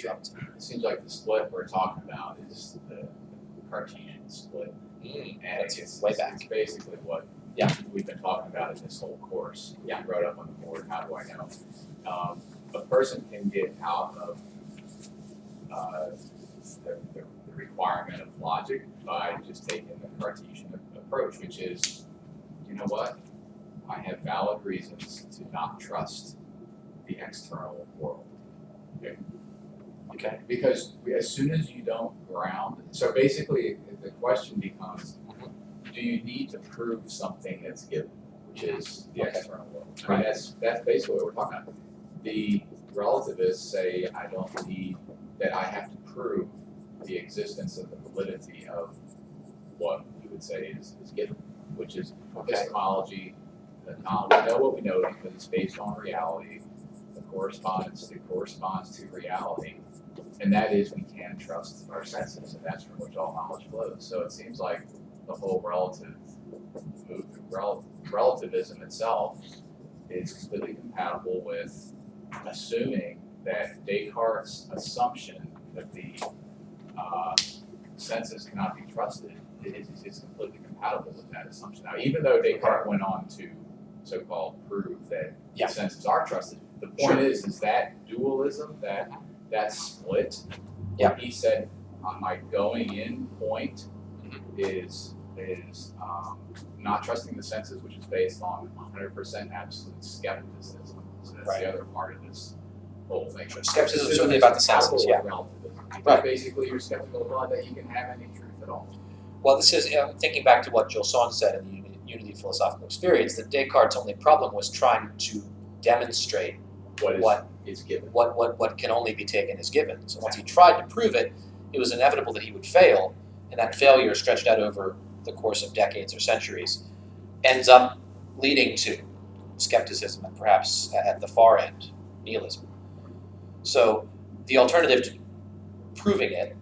interrupt. It seems like the split we're talking about is the Cartesian split. And it's way back. It's basically what we've been talking about in this whole course. You wrote up on the board, how do I know? A person can get out of the requirement of logic by just taking the Cartesian approach, which is, you know what? I have valid reasons to not trust the external world. Okay. Because as soon as you don't ground, so basically the question becomes, do you need to prove something that's given, which is the external world? I mean, that's basically what we're talking about. The relativists say I don't need that. I have to prove the existence of the validity of what we would say is given, which is epistemology. We know what we know because it's based on reality. It corresponds to reality, and that is we can trust our senses, and that's from which all knowledge flows. So it seems like the whole relativism itself is completely compatible with assuming that Descartes' assumption that the senses cannot be trusted is completely compatible with that assumption. Now, even though Descartes went on to so-called prove that the senses are trusted, the point is that dualism, that split, he said my going in point is not trusting the senses, which is based on 100% absolute skepticism. So that's the other part of this whole thing. Skepticism is only about the senses, relativism. Because basically you're skeptical about that you can have any truth at all. Well, this is thinking back to what Gilson said in the Unity of Philosophical Experience, that Descartes' only problem was trying to demonstrate what is given. What can only be taken as given. So once he tried to prove it, it was inevitable that he would fail, and that failure, stretched out over the course of decades or centuries, ends up leading to skepticism and perhaps at the far end, nihilism. So the alternative to proving it,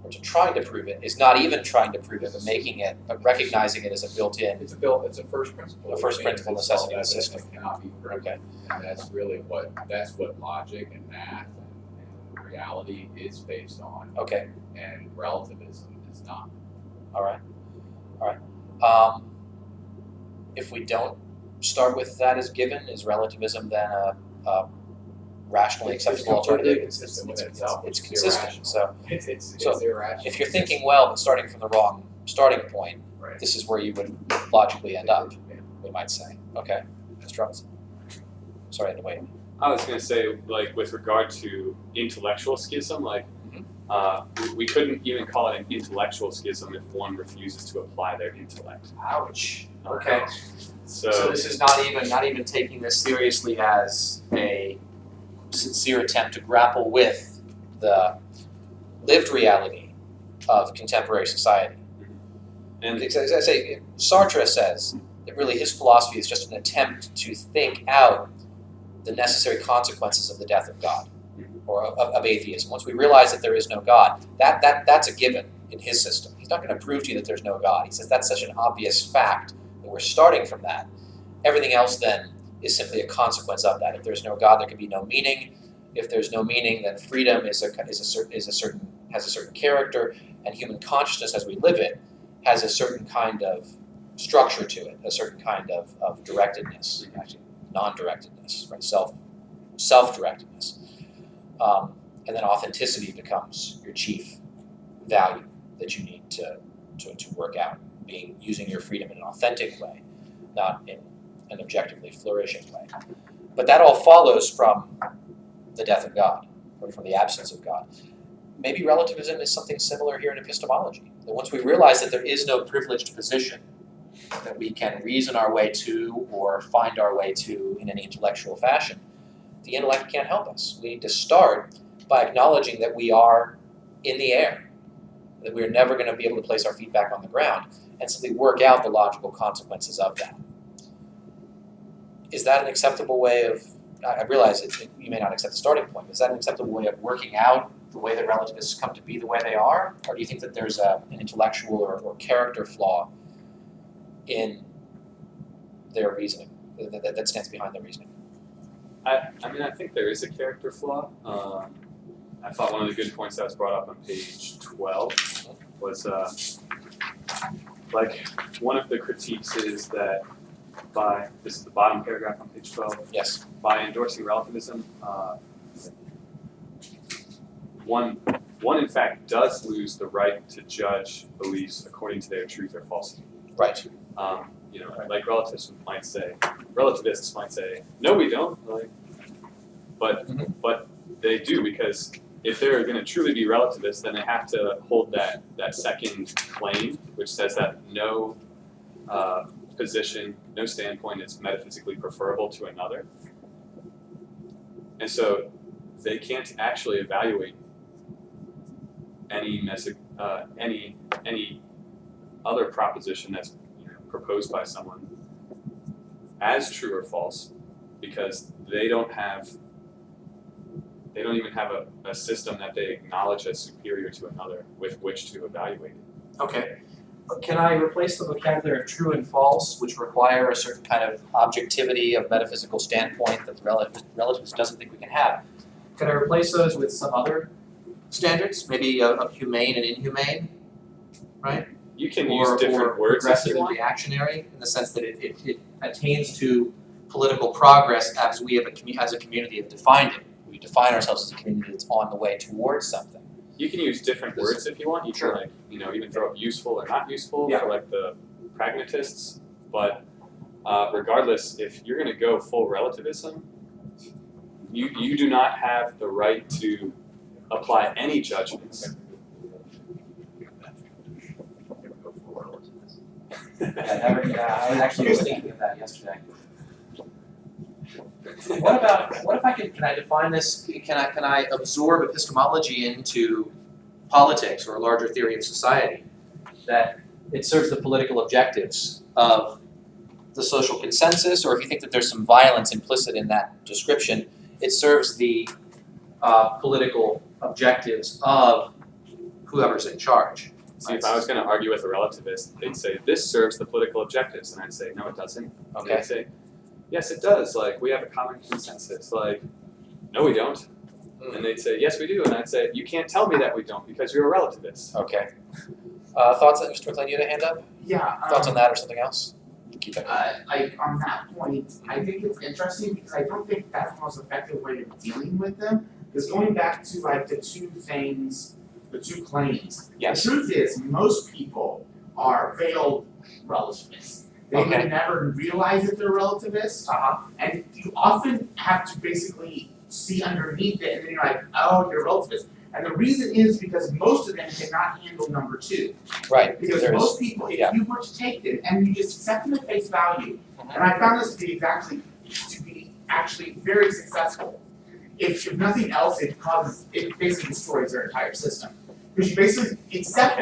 or to trying to prove it, is not even trying to prove it, but making it, but recognizing it as a built-in. It's a first principle. A first principle necessity of the system. It cannot be proven. Okay. And that's really what logic and math and reality is based on. Okay. And relativism is not. All right. If we don't start with that as given, is relativism then a rationally acceptable alternative? It's consistent with itself. It's consistent. So it's irrational. If you're thinking well but starting from the wrong starting point, this is where you would logically end up, we might say. Okay, Mr. Robinson. Sorry, I had to wait. I was going to say, like, with regard to intellectual schism, like, we couldn't even call it an intellectual schism if one refuses to apply their intellect. Ouch. Okay. So this is not even taking this seriously as a sincere attempt to grapple with the lived reality of contemporary society. And as I say, Sartre says that really his philosophy is just an attempt to think out the necessary consequences of the death of God, or of atheism. Once we realize that there is no God, that's a given in his system. He's not going to prove to you that there's no God. He says that's such an obvious fact that we're starting from that. Everything else then is simply a consequence of that. If there's no God, there can be no meaning. If there's no meaning, then freedom has a certain character, and human consciousness as we live it has a certain kind of structure to it, a certain kind of directedness, actually non-directedness, right? Self-directedness. And then authenticity becomes your chief value that you need to work out, using your freedom in an authentic way, not in an objectively flourishing way. But that all follows from the death of God, or from the absence of God. Maybe relativism is something similar here in epistemology. That once we realize that there is no privileged position that we can reason our way to or find our way to in any intellectual fashion, the intellect can't help us. We need to start by acknowledging that we are in the air, that we're never going to be able to place our feet back on the ground, and simply work out the logical consequences of that. Is that an acceptable way of, I realize you may not accept the starting point, is that an acceptable way of working out the way that relativists come to be the way they are? Or do you think that there's an intellectual or character flaw in their reasoning that stands behind their reasoning? I mean, I think there is a character flaw. I thought one of the good points that was brought up on page 12 was like one of the critiques is that this is the bottom paragraph on page 12. Yes. By endorsing relativism, one in fact does lose the right to judge beliefs according to their truth or falsity. Right. Like relativists might say, no, we don't. Like, but they do, because if they're going to truly be relativists, then they have to hold that second claim, which says that no position, no standpoint is metaphysically preferable to another. And so they can't actually evaluate any other proposition that's proposed by someone as true or false, because they don't even have a system that they acknowledge as superior to another with which to evaluate it. Okay. Can I replace the vocabulary of true and false, which require a certain kind of objectivity of metaphysical standpoint that the relativist doesn't think we can have? Can I replace those with some other standards, maybe of humane and inhumane, right? You can use different words if progressive you and want. reactionary, in the sense that it attains to political progress as we as a community have defined it. We define ourselves as a community that's on the way towards something. You can use different words if you want. You can even throw up useful or not useful for like the pragmatists. But regardless, if you're going to go full relativism, you do not have the right to apply any judgments. I actually was thinking of that yesterday. What if I can I define this, can I absorb epistemology into politics or a larger theory of society, that it serves the political objectives of the social consensus, or if you think that there's some violence implicit in that description, it serves the political objectives of whoever's in charge. See, if I was going to argue with a relativist, they'd say, this serves the political objectives. And I'd say, no, it doesn't. And Okay. they'd say, yes, it does. Like, we have a common consensus. Like, no, we don't. And they'd say, yes, we do. And I'd say, you can't tell me that we don't because you're a relativist. Okay. Thoughts, Mr. McLean, you had a hand up? Yeah. Thoughts on that or something else? Keep it. On that point, I think it's interesting because I don't think that's the most effective way of dealing with them. Because going back to like the two claims. Yes. The truth is, most people are veiled relativists. They Okay. would never realize that they're relativists, and you often have to basically see underneath it, and then you're like, oh, you're a relativist. And the reason is because most of them cannot handle number two. Right. Because There is- most people, if you were to take them and you just accept them at face value, and I found this to be actually very successful. If nothing else, it basically destroys their entire system. Because you basically accept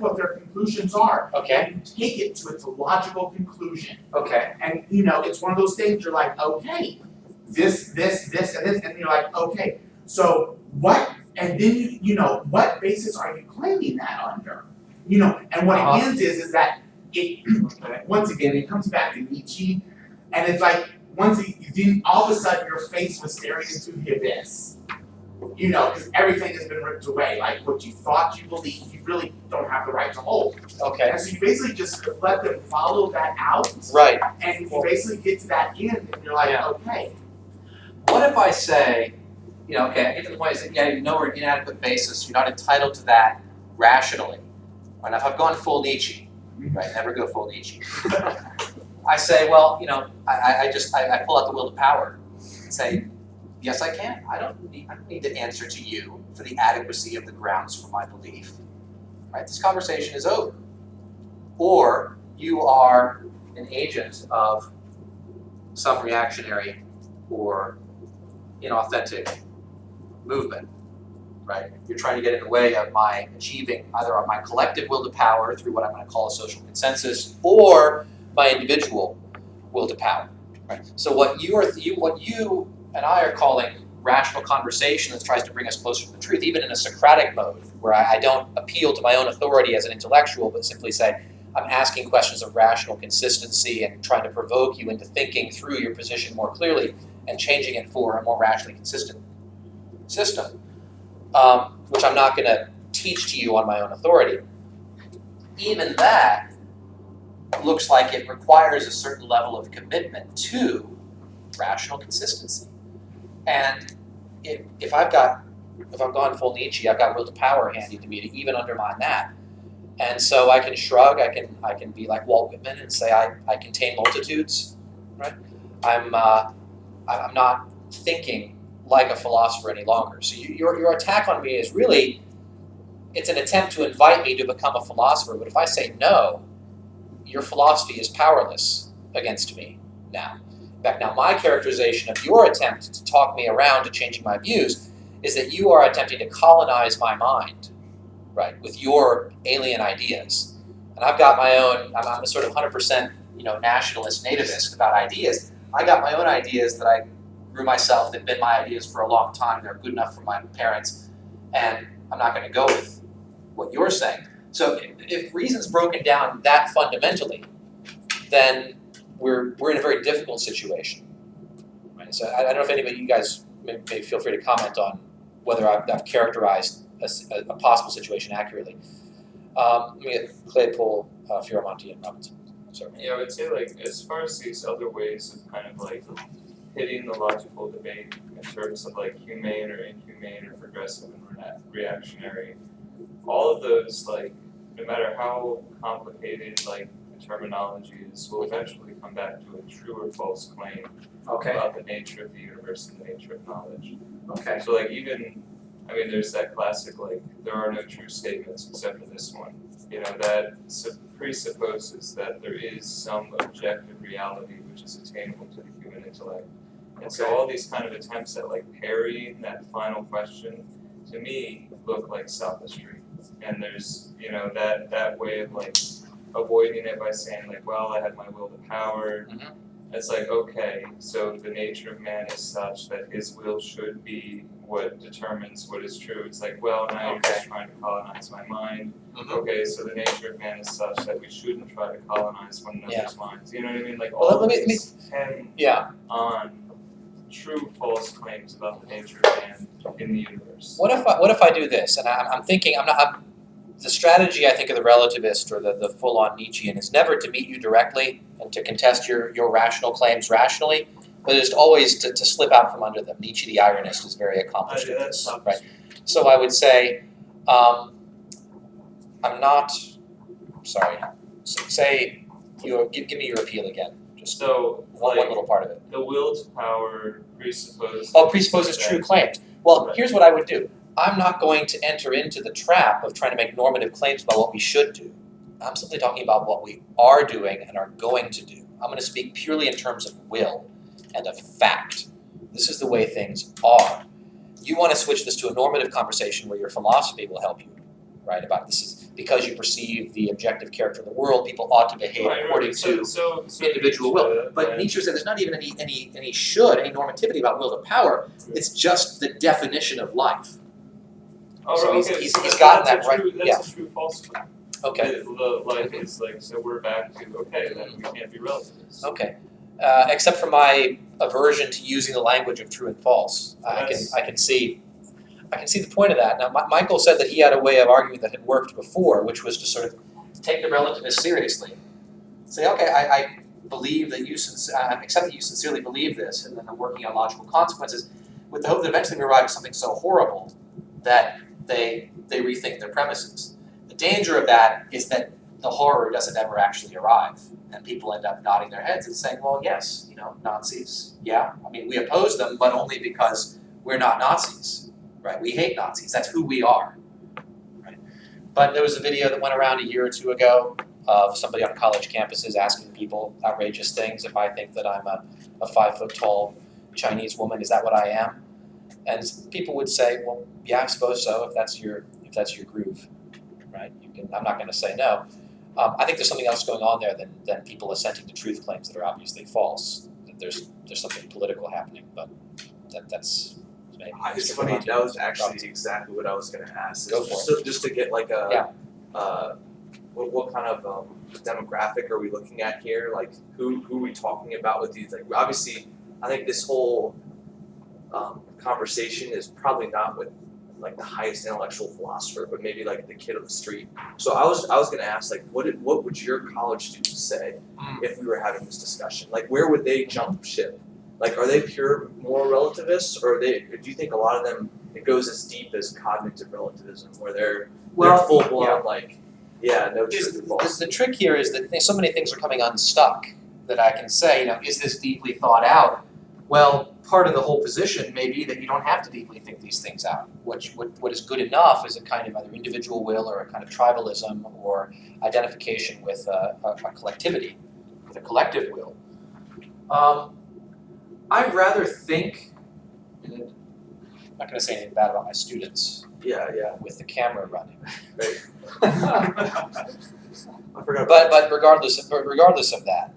what their conclusions are, Okay. and you take it to its logical conclusion. Okay. And it's one of those things you're like, okay, this, and this, and you're like, okay, so what? And then what basis are you claiming that under? And what it ends is that it once again it comes back to Nietzsche, and it's like all of a sudden your face was staring into the abyss. Because everything has been ripped away. Like what you thought you believed, you really don't have the right to hold. Okay. And so you basically just let them follow that out. Right. And you basically get to that end, and you're like, okay. What if I say, okay, I get to the point that you know we're an inadequate basis, you're not entitled to that rationally. Right? Now, if I've gone full Nietzsche, right? Never go full Nietzsche. I say, well, I pull out the will to power and say, yes, I can. I don't need to answer to you for the adequacy of the grounds for my belief. Right? This conversation is over. Or you are an agent of some reactionary or inauthentic movement. Right? You're trying to get in the way of my achieving either of my collective will to power through what I'm going to call a social consensus, or my individual will to power. Right? So what you and I are calling rational conversation that tries to bring us closer to the truth, even in a Socratic mode, where I don't appeal to my own authority as an intellectual, but simply say, I'm asking questions of rational consistency and trying to provoke you into thinking through your position more clearly and changing it for a more rationally consistent system. which I'm not going to teach to you on my own authority, even that looks like it requires a certain level of commitment to rational consistency. And if I've gone full Nietzsche, I've got will to power handy to me to even undermine that. And so I can shrug, I can be like Walt Whitman and say I contain multitudes, right? I'm not thinking like a philosopher any longer. So your attack on me is really, it's an attempt to invite me to become a philosopher. But if I say no, your philosophy is powerless against me now. In fact, now my characterization of your attempt to talk me around to changing my views is that you are attempting to colonize my mind, right, with your alien ideas. And I've got my own, I'm a sort of 100% nationalist nativist about ideas. I got my own ideas that I grew myself, they've been my ideas for a long time, they're good enough for my parents, and I'm not going to go with what you're saying. So if reason's broken down that fundamentally, then we're in a very difficult situation. Right? So I don't know if anybody, you guys may feel free to comment on whether I've characterized a possible situation accurately. Let me get Claypool, Fioramonti, and Robinson. Sorry. Yeah, I would say, like, as far as these other ways of kind of like hitting the logical debate in terms of like humane or inhumane or progressive and reactionary, all of those, like, no matter how complicated like the terminology is, will eventually come back to a true or false claim about the nature of the universe and the nature of knowledge. Okay. So like even, I mean, there's that classic like, there are no true statements except for this one. That presupposes that there is some objective reality which is attainable to the human intellect. And so all these kind of attempts at like parrying that final question, to me, look like sophistry. And there's, that way of like avoiding it by saying like, well, I had my will to power. Mm-hmm. It's like, okay, so the nature of man is such that his will should be what determines what is true. It's like, well, now you're just trying to colonize my mind. Mm-hmm. Okay, so the nature of man is such that we shouldn't try to colonize one another's minds. You know what I mean? Like Well, all let of me- these tend on true false claims about the nature of man in the universe. What if I do this? And I'm thinking, the strategy I think of the relativist or the full-on Nietzschean is never to meet you directly and to contest your rational claims rationally, but it's always to slip out from under them. Nietzsche, the ironist, is very accomplished at this, right? So I would say, I'm not. Sorry. Say give me your appeal again. Just So, one like, little part of it. the will to power presupposes. Presupposes true claims. Well, here's what I would do. I'm not going to enter into the trap of trying to make normative claims about what we should do. I'm simply talking about what we are doing and are going to do. I'm going to speak purely in terms of will and of fact. This is the way things are. You want to switch this to a normative conversation where your philosophy will help you, right? About this is because you perceive the objective character of the world, people ought to behave according to individual will. But Nietzsche said there's not even any normativity about will to power. It's just the definition of life. Oh, So okay. he's So gotten that's that right. True, that's a true false claim. Okay. The life is like, so we're back to, okay, then we can't be relativists. Okay. Except for my aversion to using the language of true and false, I can see the point of that. Now, Michael said that he had a way of arguing that had worked before, which was to sort of take the relativist seriously. Say, okay, I believe that you, accept that you sincerely believe this, and then I'm working on logical consequences, with the hope that eventually we arrive at something so horrible that they rethink their premises. The danger of that is that the horror doesn't ever actually arrive, and people end up nodding their heads and saying, well, yes, Nazis, yeah. I mean, we oppose them, but only because we're not Nazis, right? We hate Nazis. That's who we are, right? But there was a video that went around a year or two ago of somebody on college campuses asking people outrageous things. If I think that I'm a 5-foot-tall Chinese woman, is that what I am? And people would say, well, yeah, I suppose so, if that's your groove, right? I'm not going to say no. I think there's something else going on there than people assenting to truth claims that are obviously false. That there's something political happening, but that's maybe. It's funny. That was actually exactly what I was going to ask. Go for it. Just to get like a what kind of demographic are we looking at here? Like who are we talking about with these? Like obviously, I think this whole conversation is probably not with like the highest intellectual philosopher, but maybe like the kid on the street. So I was gonna ask, like, what would your college students say if we were having this discussion? Like, where would they jump ship? Like, are they pure moral relativists, or do you think a lot of them, it goes as deep as cognitive relativism, where they're full blown no truth or false? The trick here is that so many things are coming unstuck that I can say, is this deeply thought out? Well, part of the whole position may be that you don't have to deeply think these things out. What is good enough is a kind of either individual will or a kind of tribalism or identification with a collectivity, with a collective will. I'd rather think, I'm not going to say anything bad about my students Yeah. with the camera running. Right. I forgot. But regardless of that,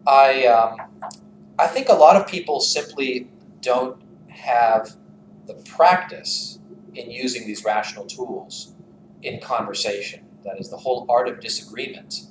I think a lot of people simply don't have the practice in using these rational tools in conversation. That is, the whole art of disagreement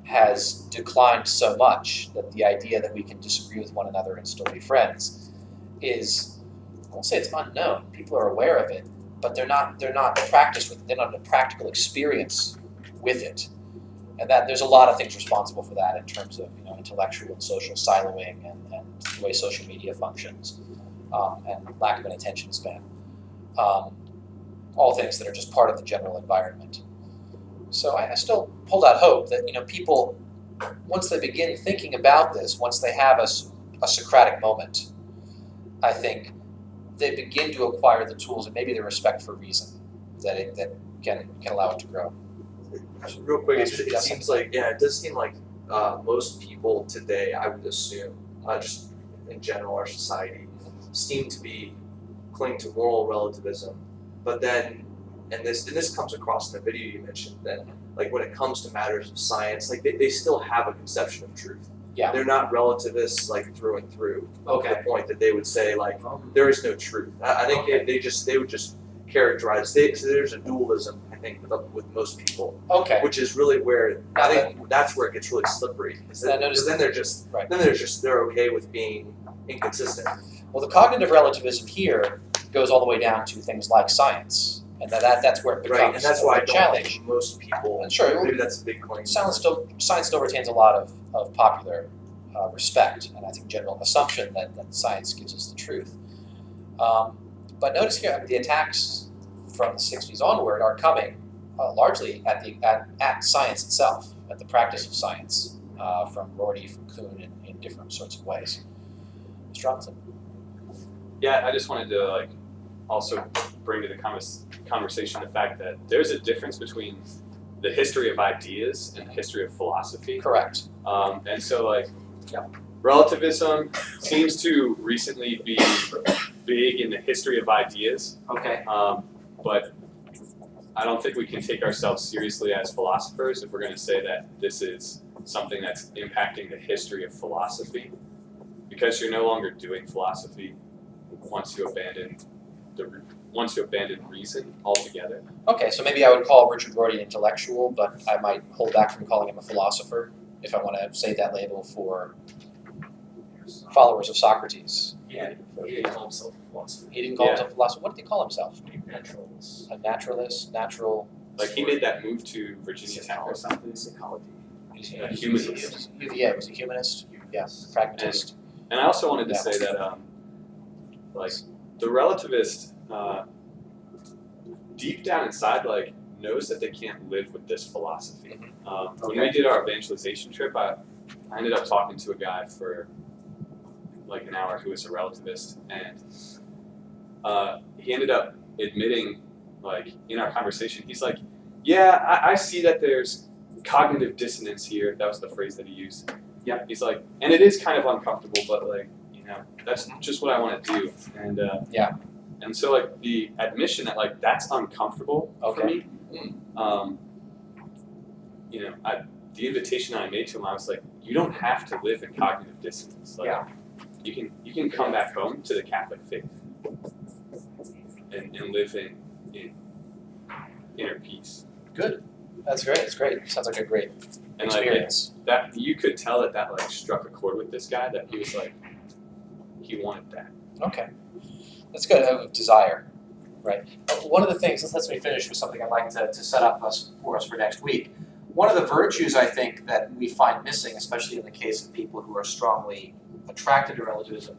has declined so much that the idea that we can disagree with one another and still be friends is, I won't say it's unknown. People are aware of it, but they're not practiced with it. They don't have a practical experience with it. And that there's a lot of things responsible for that in terms of intellectual and social siloing and the way social media functions and lack of an attention span. All things that are just part of the general environment. So I still hold out hope that people, once they begin thinking about this, once they have a Socratic moment, I think they begin to acquire the tools and maybe the respect for reason that can allow it to grow. Real quick, it seems like, it does seem like most people today, I would assume, just in general, our society, seem to be cling to moral relativism. But then, and this comes across in the video you mentioned, that like when it comes to matters of science, like they still have a conception of truth. Yeah. They're not relativists like through and through. Okay. To the point that they would say like there is no truth. I think they would just characterize. So there's a dualism, I think, with most people. Okay. Which is really where I think that's where it gets really slippery. Because then they're okay with being inconsistent. Well, the cognitive relativism here goes all the way down to things like science, and that's where it becomes Right, and that's why I a don't challenge. think most people. And sure, maybe that's a big claim. Science still retains a lot of popular respect, and I think general assumption that science gives us the truth. But notice here, the attacks from the 60s onward are coming largely at science itself, at the practice of science, from Rorty, from Kuhn, in different sorts of ways. Mr. Robinson. Yeah, I just wanted to also bring to the conversation the fact that there's a difference between the history of ideas and the history of philosophy. Correct. And so relativism seems to recently be big in the history of ideas. Okay. But I don't think we can take ourselves seriously as philosophers if we're going to say that this is something that's impacting the history of philosophy, because you're no longer doing philosophy once you abandon reason altogether. Okay, so maybe I would call Richard Rorty an intellectual, but I might hold back from calling him a philosopher if I want to say that label for followers of Socrates. Yeah, he didn't call himself a philosopher. He didn't call himself a philosopher. What did he call himself? Naturalist. A naturalist, natural. Like he made that move to Virginia Tech or something. Psychology. A humanist. Yeah, was a humanist. Yeah, pragmatist. And I also wanted to Yeah. say that the relativist deep down inside knows that they can't live with this philosophy. When we did our evangelization trip, I ended up talking to a guy for an hour who was a relativist, and he ended up admitting, in our conversation, he's like, yeah, I see that there's cognitive dissonance here. That was the phrase that he used. Yeah. He's like, and it is kind of uncomfortable, but that's just what I want to do. And and so the admission that that's uncomfortable for me. The invitation I made to him, I was like, you don't have to live in cognitive dissonance. You can come back home to the Catholic faith and live in inner peace. Good. That's great. It's great. Sounds like a great And experience. that you could tell that struck a chord with this guy, that he was he wanted that. Okay. That's good. Desire. One of the things, this lets me finish with something I'd like to set up for us for next week. One of the virtues I think that we find missing, especially in the case of people who are strongly attracted to relativism,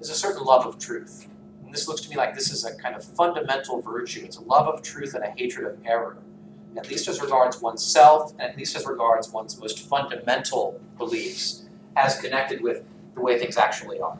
is a certain love of truth. And this looks to me like this is a kind of fundamental virtue. It's a love of truth and a hatred of error, at least as regards oneself, and at least as regards one's most fundamental beliefs, as connected with the way things actually are.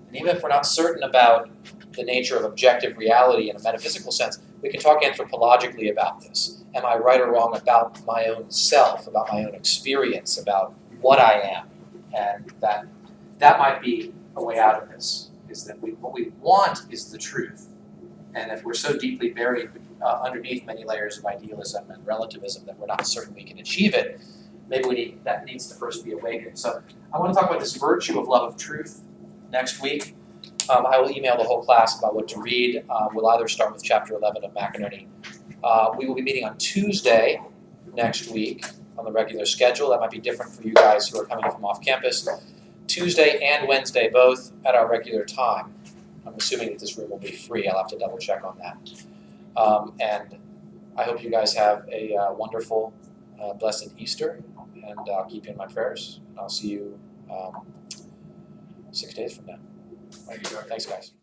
And even if we're not certain about the nature of objective reality in a metaphysical sense, we can talk anthropologically about this. Am I right or wrong about my own self, about my own experience, about what I am? And that might be a way out of this, is that what we want is the truth. And if we're so deeply buried underneath many layers of idealism and relativism that we're not certain we can achieve it, maybe that needs to first be awakened. So I want to talk about this virtue of love of truth next week. I will email the whole class about what to read. We'll either start with chapter 11 of McInerney. We will be meeting on Tuesday next week on the regular schedule. That might be different for you guys who are coming from off campus. Tuesday and Wednesday both at our regular time. I'm assuming that this room will be free. I'll have to double check on that. And I hope you guys have a wonderful, blessed Easter, and I'll keep you in my prayers. I'll see you 6 days from now. Thank you, Dr. Thanks, guys.